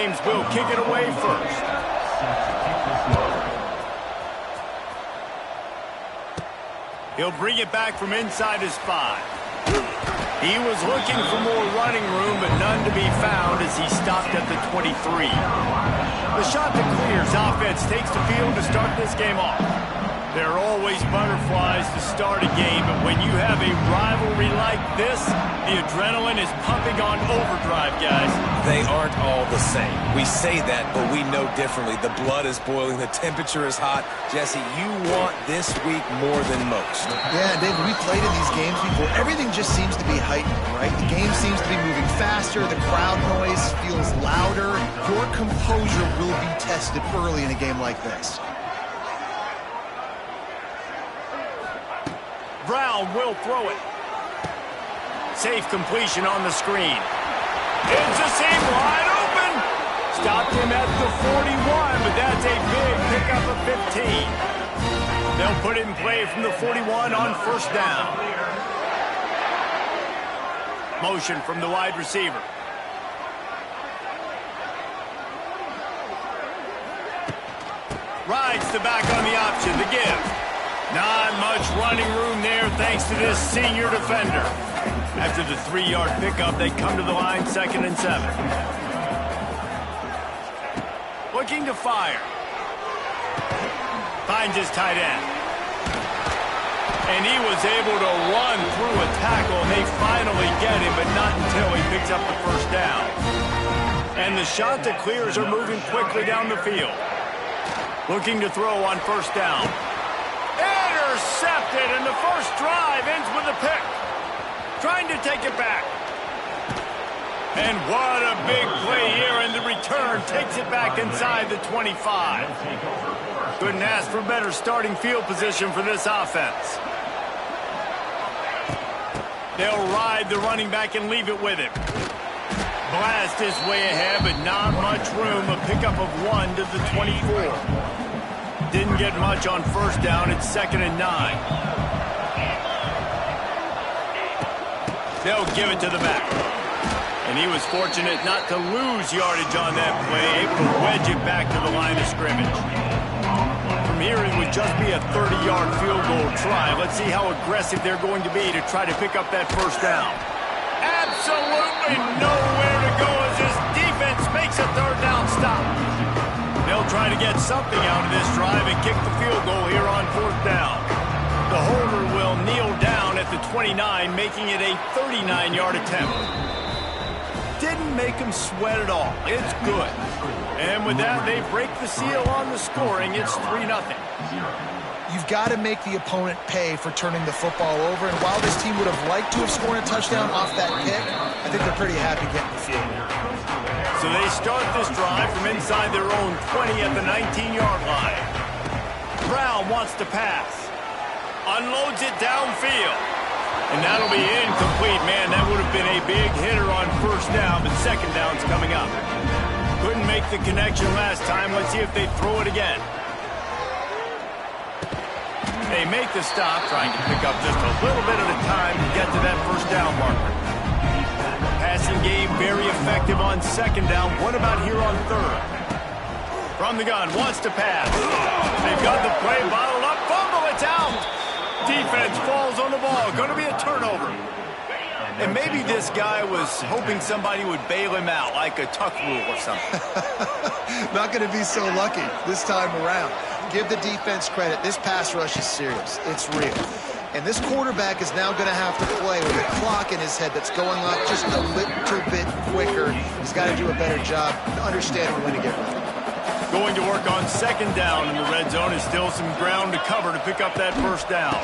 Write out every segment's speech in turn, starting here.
Flames will kick it away first. He'll bring it back from inside his 5. He was looking for more running room, but none to be found as he stopped at the 23. The shot that clears offense takes the field to start this game off. There are always butterflies to start a game, but when you have a rivalry like this, the adrenaline is pumping on overdrive, guys. They aren't all the same. We say that, but we know differently. The blood is boiling. The temperature is hot. Jesse, you want this week more than most. Yeah, David, we played in these games before. Everything just seems to be heightened, right? The game seems to be moving faster. The crowd noise feels louder. Your composure will be tested early in a game like this. Brown will throw it. Safe completion on the screen. It's the seam wide open. Stopped him at the 41, but that's a big pickup of 15. They'll put it in play from the 41 on first down. Motion from the wide receiver. Rides the back on the option, the give. Not much running room there thanks to this senior defender. After the 3-yard pickup, they come to the line 2nd and 7. Looking to fire. Finds his tight end. And he was able to run through a tackle, and they finally get him, but not until he picks up the first down. And the shot that clears are moving quickly down the field. Looking to throw on first down. Intercepted, and the first drive ends with a pick. Trying to take it back. And what a big play here, and the return takes it back inside the 25. Couldn't ask for better starting field position for this offense. They'll ride the running back and leave it with him. Blast his way ahead, but not much room. A pickup of 1 to the 24. Didn't get much on first down. It's 2nd and 9. They'll give it to the back. And he was fortunate not to lose yardage on that play, able to wedge it back to the line of scrimmage. From here, it would just be a 30-yard field goal try. Let's see how aggressive they're going to be to try to pick up that first down. Absolutely nowhere to go as this defense makes a 3rd down stop. They'll try to get something out of this drive and kick the field goal here on 4th down. The holder will kneel down at the 29, making it a 39-yard attempt. Didn't make him sweat at all. It's good. And with that, they break the seal on the scoring. It's 3-0. You've got to make the opponent pay for turning the football over. And while this team would have liked to have scored a touchdown off that pick, I think they're pretty happy getting the field. So they start this drive from inside their own 20 at the 19-yard line. Brown wants to pass. Unloads it downfield. And that'll be incomplete, man. That would have been a big hitter on first down, but second down's coming up. Couldn't make the connection last time. Let's see if they throw it again. They make the stop, trying to pick up just a little bit at a time to get to that first down marker. Passing game very effective on second down. What about here on third? From the gun, wants to pass. They've got the play bottled up. Fumble, it's out. Defense falls on the ball. Going to be a turnover. And maybe this guy was hoping somebody would bail him out, like a tuck rule or something. Not going to be so lucky this time around. Give the defense credit. This pass rush is serious. It's real. And this quarterback is now going to have to play with a clock in his head that's going up just a little bit quicker. He's got to do a better job understanding when to get ready. Going to work on second down in the red zone. Is still some ground to cover to pick up that first down.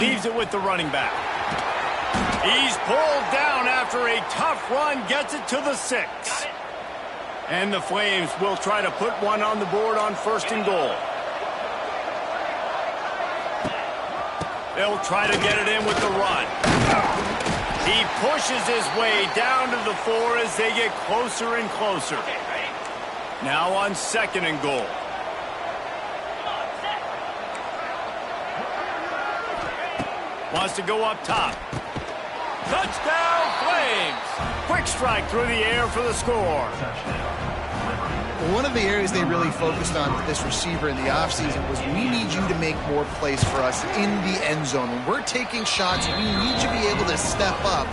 Leaves it with the running back. He's pulled down after a tough run. Gets it to the 6. And the Flames will try to put one on the board on 1st and goal. They'll try to get it in with the run. He pushes his way down to the 4 as they get closer and closer. Now on 2nd and goal. Wants to go up top. Touchdown, Flames! Quick strike through the air for the score. One of the areas they really focused on with this receiver in the offseason was we need you to make more plays for us in the end zone. When we're taking shots, we need you to be able to step up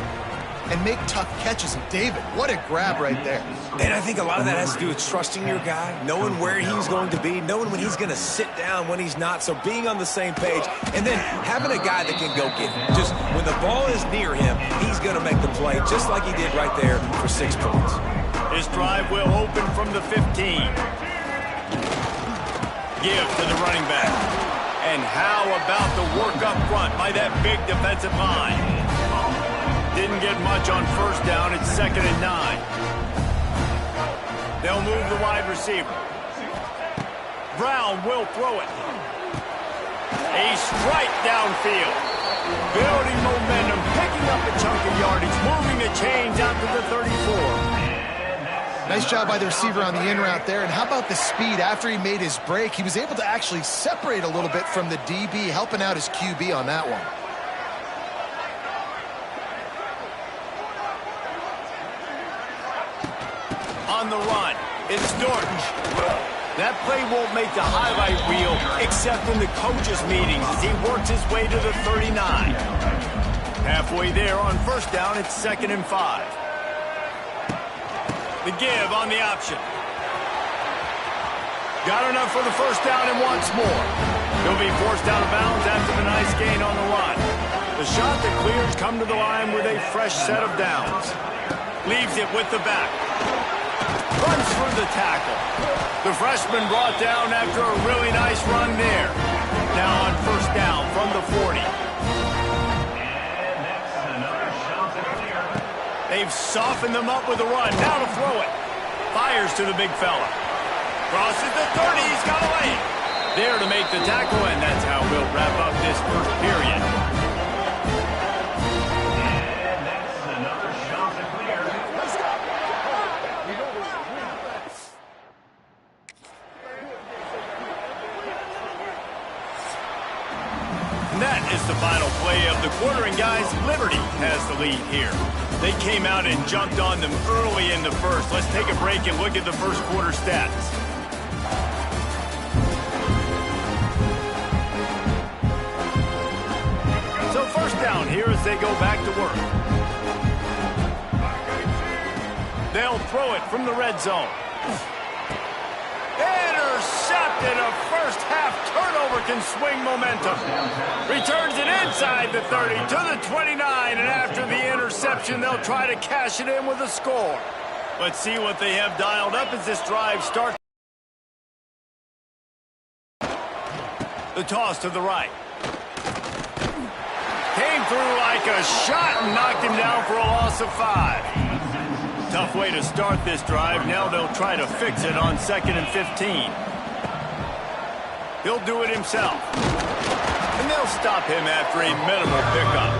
and make tough catches. And David, what a grab right there. And I think a lot of that has to do with trusting your guy, knowing where he's going to be, knowing when he's going to sit down, when he's not, so being on the same page, and then having a guy that can go get it. Just when the ball is near him, he's going to make the play, just like he did right there for 6 points. His drive will open from the 15. Give to the running back. And how about the work up front by that big defensive line? Didn't get much on first down. It's 2nd and 9. They'll move the wide receiver. Brown will throw it. A strike downfield. Building momentum, picking up a chunk of yardage, moving the chains out to the 34. Nice job by the receiver on the in route there. And how about the speed after he made his break? He was able to actually separate a little bit from the DB, helping out his QB on that one. On the run, it's Dortch. That play won't make the highlight reel except in the coaches' meetings as he works his way to the 39. Halfway there on first down, it's 2nd and 5. The give on the option. Got enough for the first down and wants more. He'll be forced out of bounds after the nice gain on the run. The shot that clears come to the line with a fresh set of downs. Leaves it with the back. Runs through the tackle. The freshman brought down after a really nice run there. Now on first down from the 40. They've softened them up with a run. Now to throw it. Fires to the big fella. Crosses the 30. He's got away. There to make the tackle, and that's how we'll wrap up this first period. And that's another shot to clear. Let's go. And that is the final play of the quarter, and guys, Liberty has the lead here. They came out and jumped on them early in the first. Let's take a break and look at the first quarter stats. So first down here as they go back to work. They'll throw it from the red zone. Intercepted. A first half turnover can swing momentum. Returns it inside the 30 to the 29, and after the interception, they'll try to cash it in with a score. Let's see what they have dialed up as this drive starts. The toss to the right. Came through like a shot and knocked him down for a loss of 5. Tough way to start this drive. Now they'll try to fix it on 2nd and 15. He'll do it himself. And they'll stop him after a minimal pickup.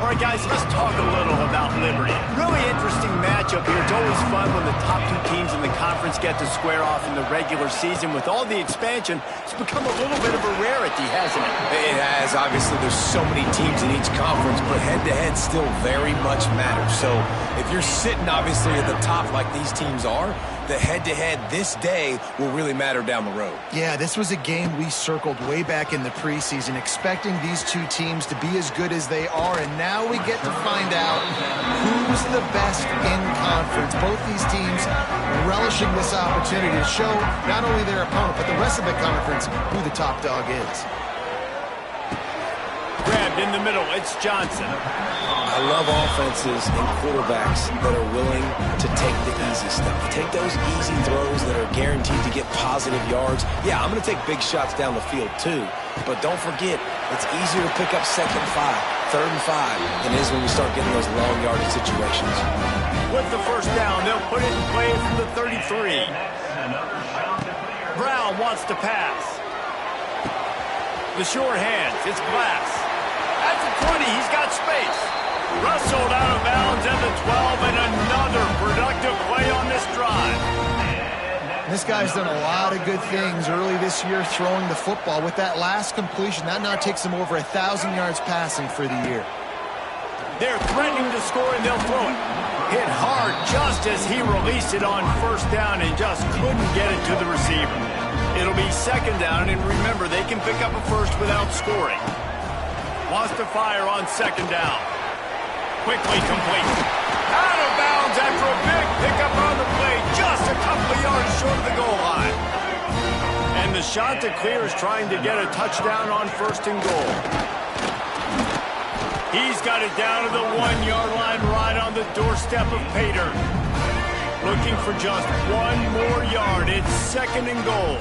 All right, guys, let's talk a little about Liberty. Really interesting matchup here. It's always fun when the top 2 teams in the conference get to square off in the regular season. With all the expansion, it's become a little bit of a rarity, hasn't it? It has. Obviously, there's so many teams in each conference, but head-to-head still very much matters. So if you're sitting, obviously, at the top like these teams are, the head-to-head this day will really matter down the road. Yeah, this was a game we circled way back in the preseason, expecting these 2 teams to be as good as they are, and now we get to find out who's the best in conference. Both these teams relishing this opportunity to show not only their opponent, but the rest of the conference who the top dog is. Grabbed in the middle, it's Johnson. I love offenses and quarterbacks that are willing to take the easy stuff. Take those easy throws that are guaranteed to get positive yards. Yeah, I'm going to take big shots down the field too, but don't forget, it's easier to pick up 2nd and 5, 3rd and 5 than it is when you start getting those long yardage situations. With the first down, they'll put it in play from the 33. Brown wants to pass. The short hands, it's Glass. At the 20, he's got space. Rustled out of bounds at the 12, and another productive play on this drive. This guy's done a lot of good things early this year throwing the football. With that last completion, that now takes him over 1,000 yards passing for the year. They're threatening to score, and they'll throw it. hit hard just as he released it on first down and just couldn't get it to the receiver. It'll be second down, and remember, they can pick up a first without scoring. Wants to fire on second down. Quickly complete. Out of bounds after a big pickup on the play, just a couple of yards short of the goal line. And the shot to clear is trying to get a touchdown on first and goal. He's got it down to the 1-yard line right on the doorstep of Pater. Looking for just one more yard. It's second and goal.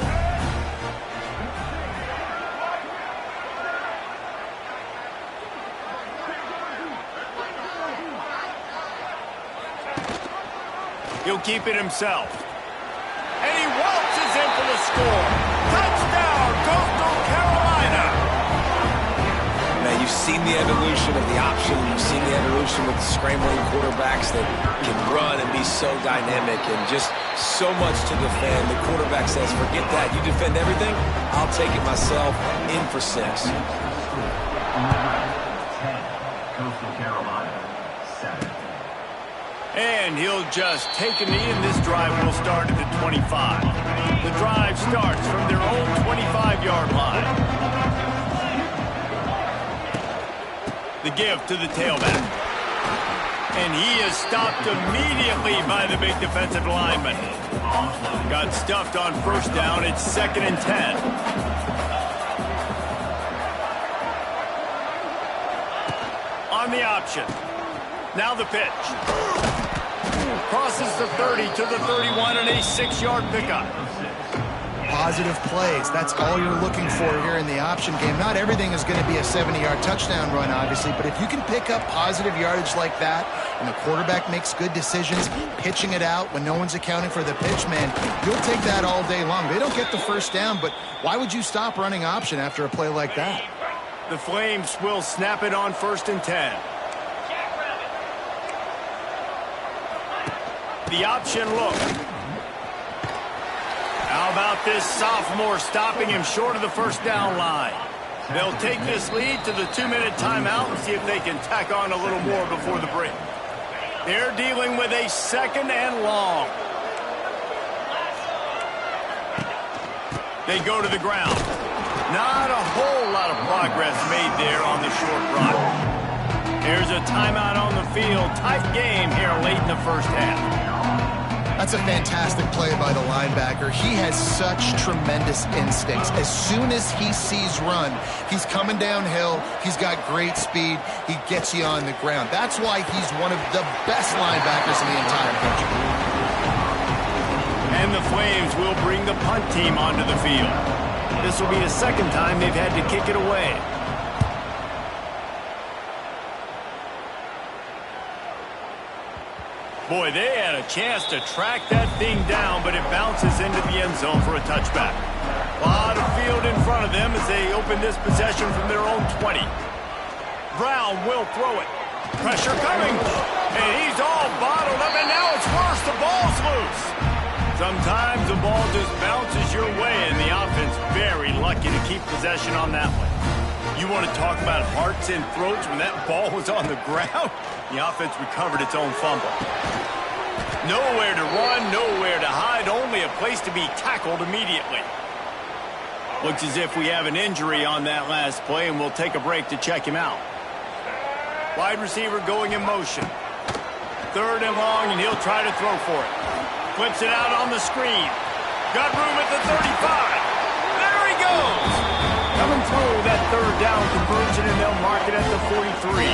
He'll keep it himself. And he waltzes in for the score. Touchdown, Coastal Carolina. Now, you've seen the evolution of the option. You've seen the evolution with scrambling quarterbacks that can run and be so dynamic and just so much to defend. The quarterback says, forget that. You defend everything, I'll take it myself. In for 6. Coastal Carolina, 7. And he'll just take a knee, and this drive will start at the 25. The drive starts from their own 25-yard line. The give to the tailback. And he is stopped immediately by the big defensive lineman. Got stuffed on first down. It's second and 10. On the option. Now the pitch. Crosses the 30 to the 31 and a 6-yard pickup. Positive plays. That's all you're looking for here in the option game. Not everything is going to be a 70-yard touchdown run, obviously, but if you can pick up positive yardage like that and the quarterback makes good decisions, pitching it out when no one's accounting for the pitch, man, you'll take that all day long. They don't get the first down, but why would you stop running option after a play like that? The Flames will snap it on first and 10. The option look. How about this sophomore stopping him short of the first down line? They'll take this lead to the 2-minute timeout and see if they can tack on a little more before the break. They're dealing with a second and long. They go to the ground. Not a whole lot of progress made there on the short run. Here's a timeout on the field. Tight game here late in the first half. That's a fantastic play by the linebacker. He has such tremendous instincts. As soon as he sees run, he's coming downhill. He's got great speed. He gets you on the ground. That's why he's one of the best linebackers in the entire country. And the Flames will bring the punt team onto the field. This will be the second time they've had to kick it away. Boy, they had a chance to track that thing down, but it bounces into the end zone for a touchback. A lot of field in front of them as they open this possession from their own 20. Brown will throw it. Pressure coming. And he's all bottled up, and now it's worse. The ball's loose. Sometimes the ball just bounces your way, and the offense very lucky to keep possession on that one. You want to talk about hearts and throats when that ball was on the ground? The offense recovered its own fumble. Nowhere to run, nowhere to hide, only a place to be tackled immediately. Looks as if we have an injury on that last play, and we'll take a break to check him out. Wide receiver going in motion. Third and long, and he'll try to throw for it. Flips it out on the screen. Got room at the 35. There he goes. Coming through that third down conversion, and they'll mark it at the 43.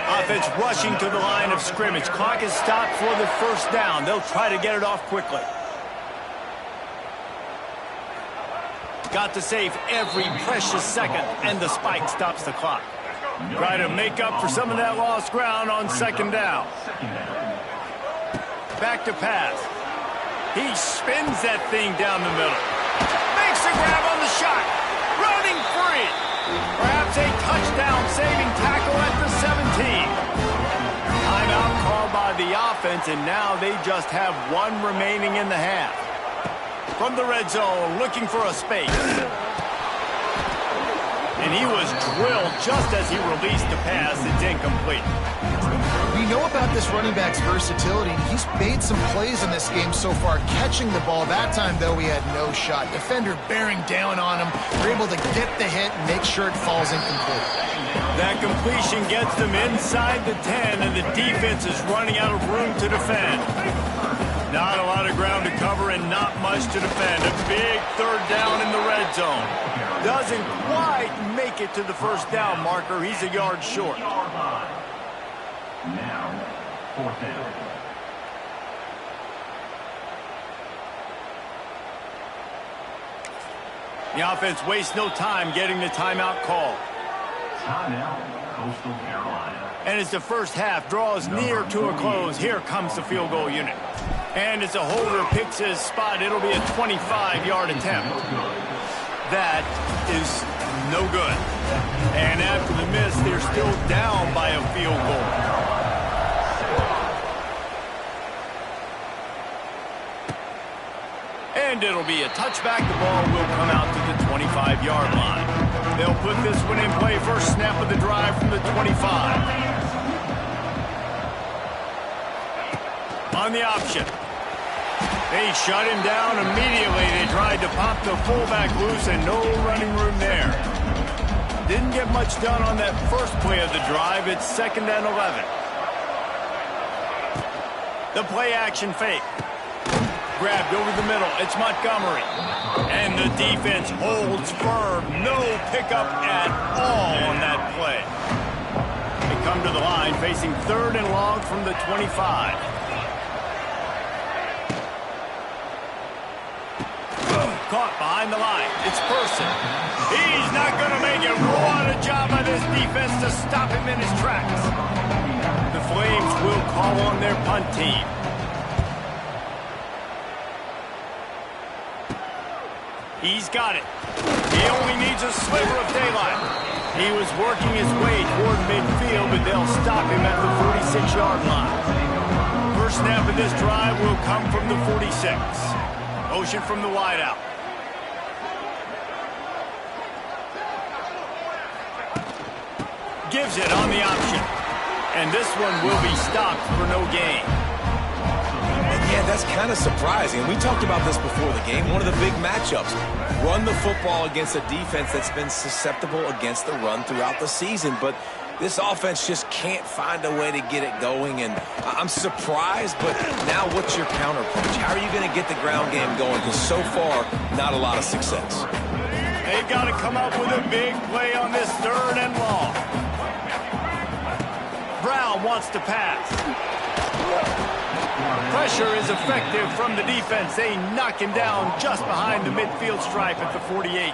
Offense rushing to the line of scrimmage. Clock is stopped for the first down. They'll try to get it off quickly. Got to save every precious second, and the spike stops the clock. Try to make up for some of that lost ground on second down. Back to pass. He spins that thing down the middle. Makes a grab on the shot. Running free. Perhaps a touchdown-saving tackle at the 17. Timeout called by the offense, and now they just have one remaining in the half. From the red zone, looking for a space. And he was drilled just as he released the pass. It's incomplete. We know about this running back's versatility. He's made some plays in this game so far, catching the ball. That time, though, he had no shot. Defender bearing down on him. They're able to get the hit and make sure it falls incomplete. That completion gets them inside the 10, and the defense is running out of room to defend. Not a lot of ground to cover and not much to defend. A big third down in the red zone. Doesn't quite make it to the first down marker. He's a yard short. Now, fourth down. The offense wastes no time getting the timeout call. Timeout, Coastal Carolina. And as the first half draws near to a close, here comes the field goal unit. And as a holder picks his spot, it'll be a 25-yard attempt. That is no good. And after the miss, they're still down by a field goal. And it'll be a touchback. The ball will come out to the 25-yard line. They'll put this one in play. First snap of the drive from the 25. On the option. They shut him down immediately. They tried to pop the fullback loose and no running room there. Didn't get much done on that first play of the drive. It's 2nd and 11. The play action fake. Grabbed over the middle. It's Montgomery. And the defense holds firm. No pickup at all on that play. They come to the line facing 3rd and long from the 25. Caught behind the line. It's Person. He's not going to make it. What a job by this defense to stop him in his tracks. The Flames will call on their punt team. He's got it. He only needs a sliver of daylight. He was working his way toward midfield, but they'll stop him at the 46-yard line. First snap of this drive will come from the 46. Motion from the wideout. Gives it on the option. And this one will be stopped for no gain. Yeah, that's kind of surprising. We talked about this before the game. One of the big matchups. Run the football against a defense that's been susceptible against the run throughout the season. But this offense just can't find a way to get it going. And I'm surprised, but now what's your counterpunch? How are you going to get the ground game going? Because so far, not a lot of success. They've got to come up with a big play on this 3rd and long. Brown wants to pass. Pressure is effective from the defense. They knock him down just behind the midfield stripe at the 48.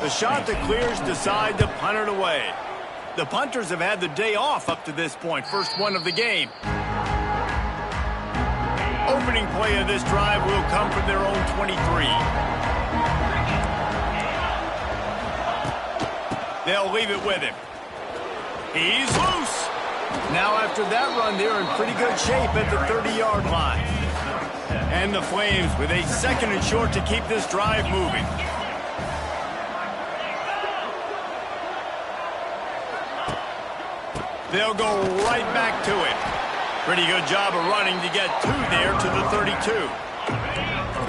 The Chanticleers decide to punt it away. The punters have had the day off up to this point. First one of the game. Opening play of this drive will come from their own 23. They'll leave it with him. He's loose. Now after that run, they're in pretty good shape at the 30-yard line. And the Flames with a 2nd and short to keep this drive moving. They'll go right back to it. Pretty good job of running to get 2 there to the 32.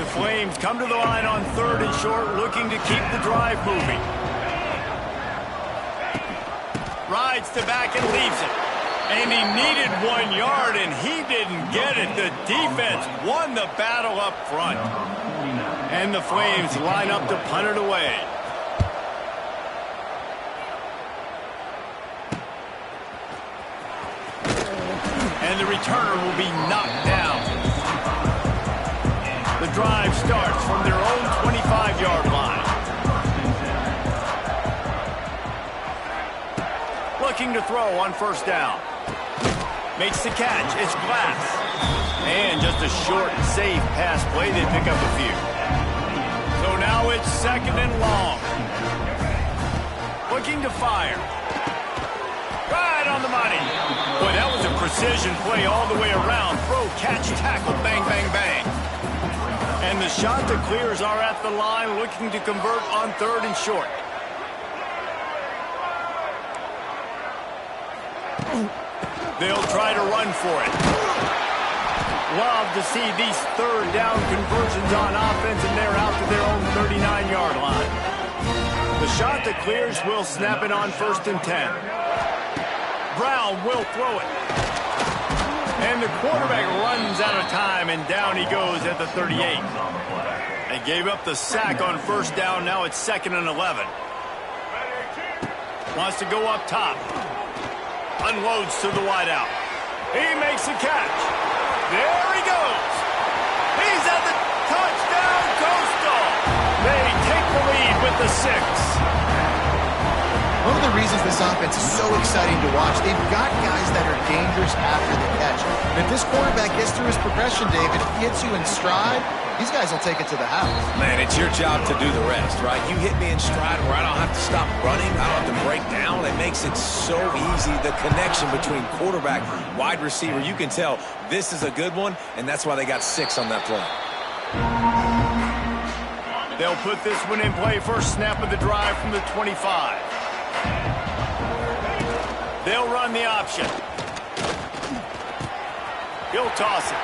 The Flames come to the line on 3rd and short, looking to keep the drive moving. Rides to back and leaves it. And he needed 1 yard, and he didn't get it. The defense won the battle up front. And the Flames line up to punt it away. And the returner will be knocked down. The drive starts from their own 25-yard line. Looking to throw on first down. Makes the catch. It's Glass. And just a short, safe pass play. They pick up a few. So now it's 2nd and long. Looking to fire. Right on the money. Boy, that was a precision play all the way around. Throw, catch, tackle, bang, bang, bang. And the Chanticleers are at the line looking to convert on 3rd and short. They'll try to run for it. Love to see these third down conversions on offense, and they're out to their own 39-yard line. The shot that clears will snap it on 1st and 10. Brown will throw it. And the quarterback runs out of time, and down he goes at the 38. They gave up the sack on 1st down. Now it's 2nd and 11. Wants to go up top. Unloads to the wideout. He makes a catch. There he goes. He's at the touchdown coastal. They take the lead with the 6. One of the reasons this offense is so exciting to watch, they've got guys that are dangerous after the catch. And if this quarterback gets through his progression, David, gets you in stride, these guys will take it to the house. Man, it's your job to do the rest, right? You hit me in stride where I don't have to stop running. I don't have to break down. It makes it so easy. The connection between quarterback, wide receiver, you can tell this is a good one, and that's why they got 6 on that play. They'll put this one in play. First snap of the drive from the 25. They'll run the option. He'll toss it.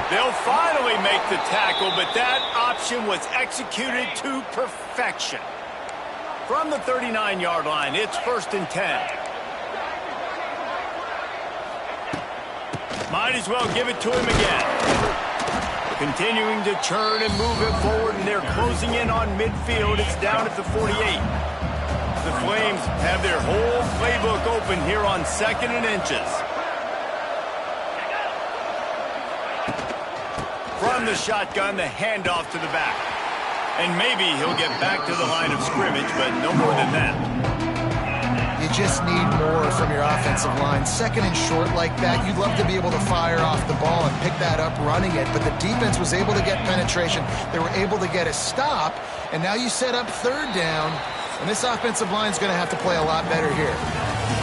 They'll finally make the tackle, but that option was executed to perfection. From the 39-yard line, it's 1st and 10. Might as well give it to him again. Continuing to churn and move it forward, and they're closing in on midfield. It's down at the 48. The Flames have their whole playbook open here on 2nd and inches. From the shotgun, the handoff to the back. And maybe he'll get back to the line of scrimmage, but no more than that. You just need more from your offensive line. 2nd and short like that, you'd love to be able to fire off the ball and pick that up running it, but the defense was able to get penetration. They were able to get a stop, and now you set up 3rd down, and this offensive line is going to have to play a lot better here.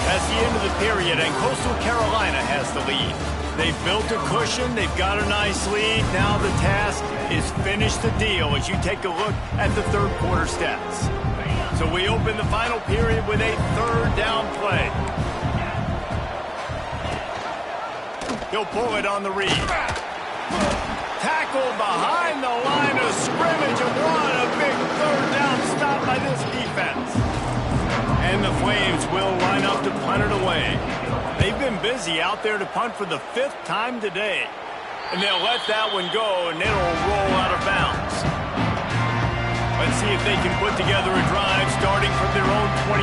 That's the end of the period, and Coastal Carolina has the lead. They've built a cushion. They've got a nice lead. Now the task is finish the deal as you take a look at the 3rd quarter stats. So we open the final period with a 3rd down play. He'll pull it on the read. Tackle behind the line of scrimmage, and what a big 3rd down stop by this defense. And the Flames will line up to punt it away. They've been busy out there to punt for the 5th time today. And they'll let that one go, and it'll roll out of bounds. Let's see if they can put together a drive starting from their own 28.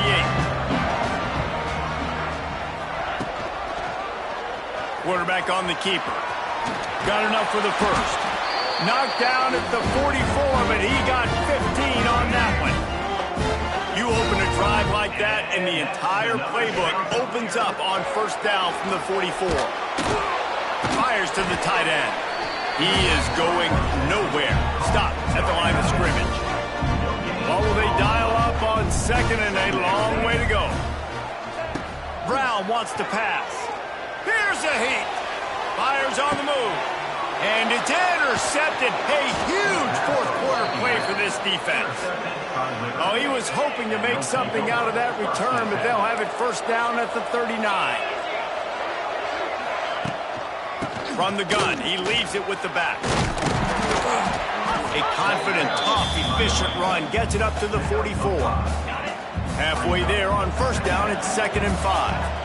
Quarterback on the keeper. Got enough for the 1st. Knocked down at the 44, but he got 15 on that one. You open a drive like that, and the entire playbook opens up on 1st down from the 44. Fires to the tight end. He is going nowhere. Stop at the line of scrimmage. What will they dial up on 2nd and a long way to go? Brown wants to pass. Here's a heat. Fires on the move. And it's intercepted. A huge 4th quarter play for this defense. Oh, he was hoping to make something out of that return, but they'll have it 1st down at the 39. From the gun, he leaves it with the back. A confident, tough, efficient run gets it up to the 44. Halfway there on 1st down, it's 2nd and 5.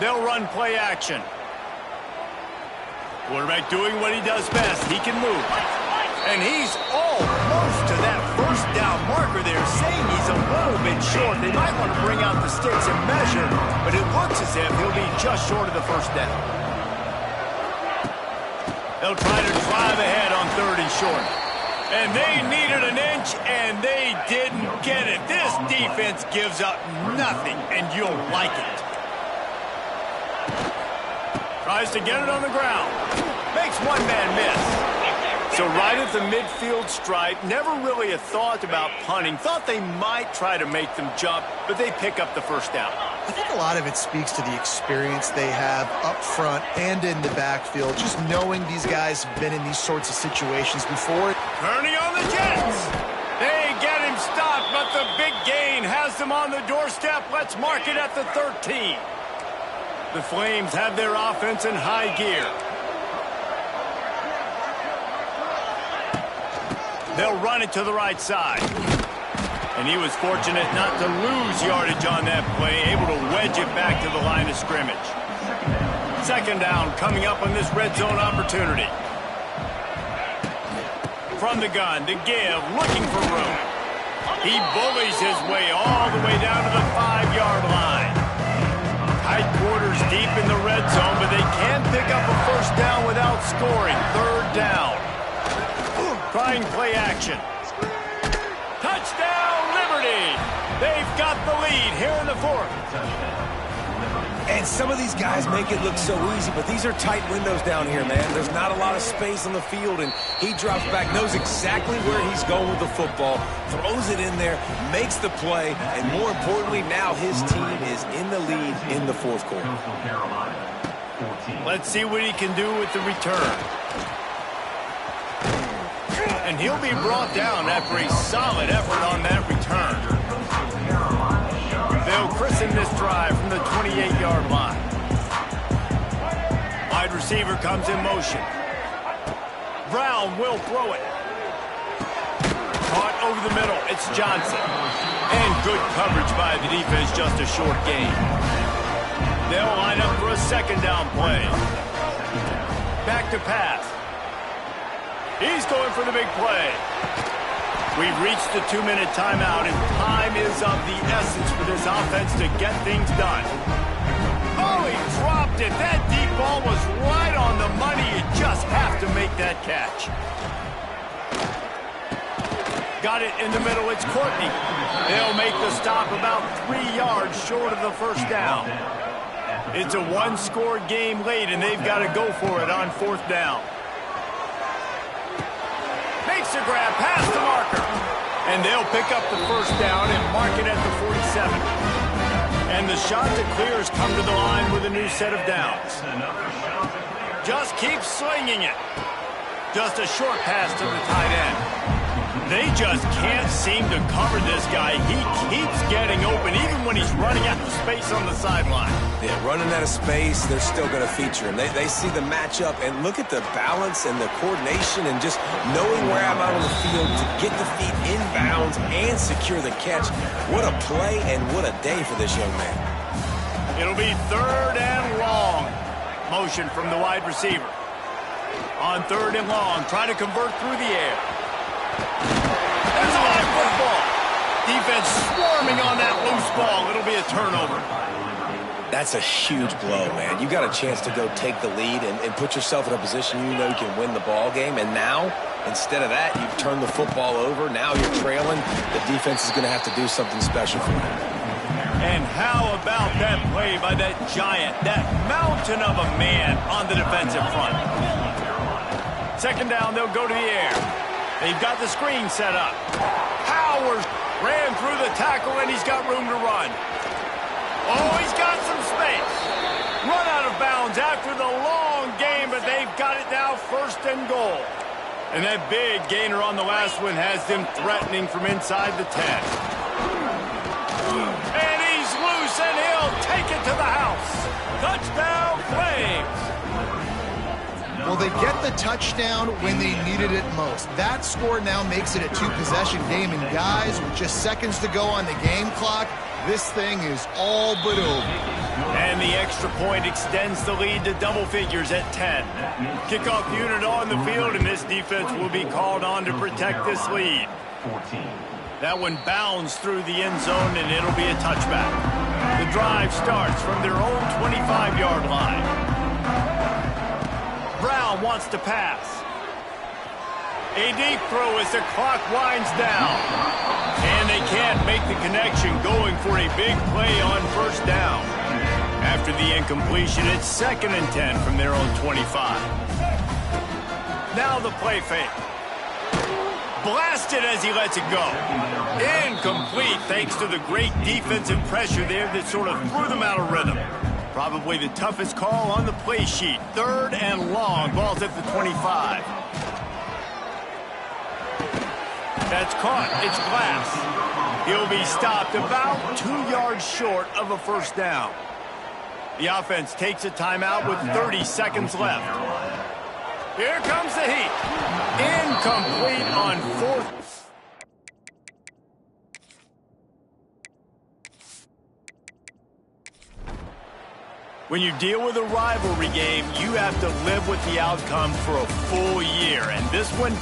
They'll run play action. Quarterback doing what he does best. He can move. And he's almost to that 1st down marker there, saying he's a little bit short. They might want to bring out the sticks and measure, but it looks as if he'll be just short of the 1st down. They'll try to drive ahead on 3rd and short. And they needed an inch, and they didn't get it. This defense gives up nothing, and you'll like it. Tries to get it on the ground. Makes one man miss. So right at the midfield stripe, never really a thought about punting. Thought they might try to make them jump, but they pick up the 1st down. I think a lot of it speaks to the experience they have up front and in the backfield. Just knowing these guys have been in these sorts of situations before. Turning on the Jets. They get him stopped, but them on the doorstep. Let's mark it at the 13. The Flames have their offense in high gear. They'll run it to the right side. And he was fortunate not to lose yardage on that play, able to wedge it back to the line of scrimmage. Second down coming up on this red zone opportunity. From the gun, to give, looking for room. He bullies his way all the way down to the 5-yard line. Tight quarters deep in the red zone, but they can pick up a first down without scoring. Third down. Trying play action. Touchdown, Liberty! They've got the lead here in the fourth. And some of these guys make it look so easy, but these are tight windows down here, man. There's not a lot of space on the field, and he drops back, knows exactly where he's going with the football, throws it in there, makes the play, and more importantly, now his team is in the lead in the fourth quarter. Let's see what he can do with the return. And he'll be brought down after a solid effort on that return. They'll christen this drive from the 28-yard line. Wide receiver comes in motion. Brown will throw it. Caught over the middle. It's Johnson. And good coverage by the defense, just a short gain. They'll line up for a second down play. Back to pass. He's going for the big play. We've reached the 2-minute timeout, and time is of the essence for this offense to get things done. Oh, he dropped it. That deep ball was right on the money. You just have to make that catch. Got it in the middle. It's Courtney. They'll make the stop about 3 yards short of the first down. It's a one-score game late, and they've got to go for it on fourth down. Makes a grab past the marker. And they'll pick up the first down and mark it at the 47. And the shot to clear has come to the line with a new set of downs. Just keep slinging it. Just a short pass to the tight end. They just can't seem to cover this guy. He keeps getting open, even when he's running out of space on the sideline. Yeah, running out of space, they're still going to feature him. They see the matchup, and look at the balance and the coordination and just knowing where I'm out on the field to get the feet in bounds and secure the catch. What a play and what a day for this young man. It'll be third and long. Motion from the wide receiver. On third and long, try to convert through the air. There's a live football. Defense swarming on that loose ball. It'll be a turnover. That's a huge blow, man. You got a chance to go take the lead and put yourself in a position you know you can win the ball game. And now, instead of that, you've turned the football over. Now you're trailing. The defense is going to have to do something special for you. And how about that play by that giant, that mountain of a man on the defensive front? Second down, they'll go to the air. They've got the screen set up. Powers ran through the tackle, and he's got room to run. Oh, he's got some space. Run out of bounds after the long game, but they've got it now first and goal. And that big gainer on the last one has them threatening from inside the 10. And he's loose, and he'll take it to the house. Touchdown, Flames. Well, they get the touchdown when they needed it most. That score now makes it a two-possession game. And guys, with just seconds to go on the game clock, this thing is all but over. And the extra point extends the lead to double figures at 10. Kickoff unit on the field, and this defense will be called on to protect this lead. That one bounds through the end zone, and it'll be a touchback. The drive starts from their own 25-yard line. Brown wants to pass. A deep throw as the clock winds down. And they can't make the connection, going for a big play on first down. After the incompletion, it's 2nd and 10 from their own 25. Now the play fake. Blasted as he lets it go. Incomplete thanks to the great defensive pressure there that sort of threw them out of rhythm. Probably the toughest call on the play sheet. 3rd and long. Ball's at the 25. That's caught. It's Glass. He'll be stopped about 2 yards short of a first down. The offense takes a timeout with 30 seconds left. Here comes the heat. Incomplete on fourth. When you deal with a rivalry game, you have to live with the outcome for a full year. And this one,